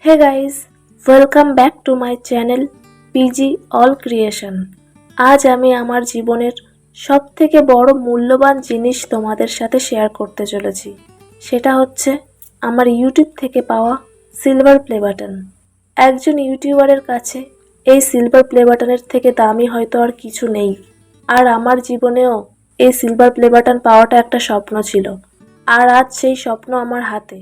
Hey guys, welcome back to my channel PG All Creation. আজ আমি আমার জীবনের সবথেকে বড় মূল্যবান জিনিস তোমাদের সাথে শেয়ার করতে চলেছি। সেটা হচ্ছে আমার ইউটিউব থেকে পাওয়া সিলভার প্লে বাটন। একজন ইউটিউবারের কাছে এই সিলভার প্লে বাটনের থেকে দামি হয়তো আর কিছু নেই। আর আমার জীবনেও এই সিলভার প্লে বাটন পাওয়াটা একটা স্বপ্ন ছিল। আর আজ সেই স্বপ্ন আমার হাতে।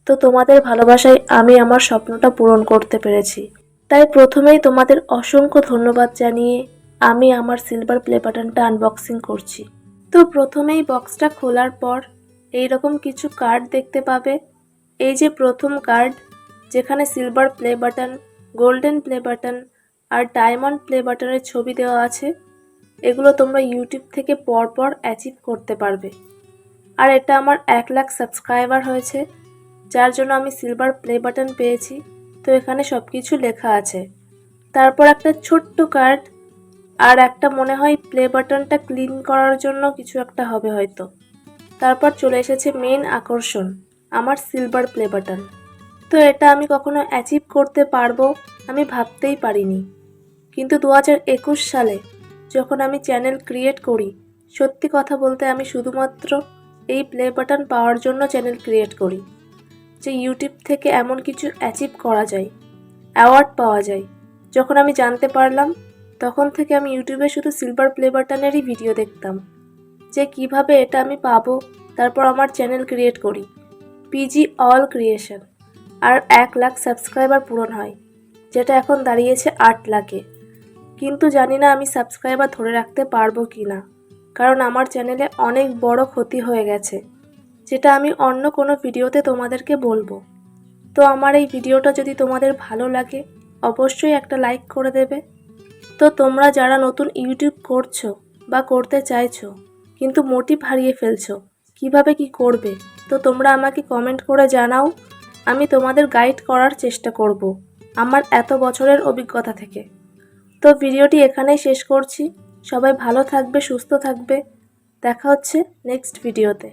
তো তোমাদের ভালোবাসায় আমি আমার স্বপ্নটা পূরণ করতে পেরেছি। তাই প্রথমেই তোমাদের অসংখ্য ধন্যবাদ জানিয়ে আমি আমার সিলভার প্লে বাটনটা আনবক্সিং করছি। তো প্রথমেই বক্সটা খোলার পর এইরকম কিছু কার্ড দেখতে পাবে। এই যে প্রথম কার্ড, যেখানে silver play button, golden play button আর ডায়মন্ড প্লে বাটনের ছবি দেওয়া আছে। এগুলো তোমরা ইউটিউব থেকে পরপর অ্যাচিভ করতে পারবে। আর এটা আমার 1 লাখ সাবস্ক্রাইবার হয়েছে, যার জন্য আমি সিলভার প্লে বাটন পেয়েছি। তো এখানে সব কিছু লেখা আছে। তারপর একটা ছোট্ট কার্ড, আর একটা মনে হয় প্লে বাটনটা ক্লিন করার জন্য কিছু একটা হবে হয়তো। তারপর চলে এসেছে মেন আকর্ষণ, আমার সিলভার প্লে বাটন। তো এটা আমি কখনো অ্যাচিভ করতে পারবো আমি ভাবতেই পারিনি। কিন্তু 2021 সালে যখন আমি চ্যানেল ক্রিয়েট করি, সত্যি কথা বলতে আমি শুধুমাত্র এই প্লে বাটন পাওয়ার জন্য চ্যানেল ক্রিয়েট করি, যে ইউটিউব থেকে এমন কিছু অ্যাচিভ করা যায়, অ্যাওয়ার্ড পাওয়া যায়। যখন আমি জানতে পারলাম, তখন থেকে আমি ইউটিউবে শুধু সিলভার প্লে বাটনেরই ভিডিও দেখতাম, যে কিভাবে এটা আমি পাবো। তারপর আমার চ্যানেল ক্রিয়েট করি, পিজি অল ক্রিয়েশন, আর 1 লাখ সাবস্ক্রাইবার পূরণ হয়, যেটা এখন দাঁড়িয়েছে 8 লাখে। কিন্তু জানি না আমি সাবস্ক্রাইবার ধরে রাখতে পারবো কি না, কারণ আমার চ্যানেলে অনেক বড় ক্ষতি হয়ে গেছে, যেটা আমি অন্য কোনো ভিডিওতে তোমাদেরকে বলবো। তো আমার এই ভিডিওটা যদি তোমাদের ভালো লাগে, অবশ্যই একটা লাইক করে দেবে। তো তোমরা যারা নতুন ইউটিউব করছো বা করতে চাইছো কিন্তু মোটিভ হারিয়ে ফেলছো, কিভাবে কি করবে, তো তোমরা আমাকে কমেন্ট করে জানাও। আমি তোমাদের গাইড করার চেষ্টা করব আমার এত বছরের অভিজ্ঞতা থেকে। তো ভিডিওটি এখানেই শেষ করছি। সবাই ভালো থাকবে, সুস্থ থাকবে। দেখা হচ্ছে নেক্সট ভিডিওতে।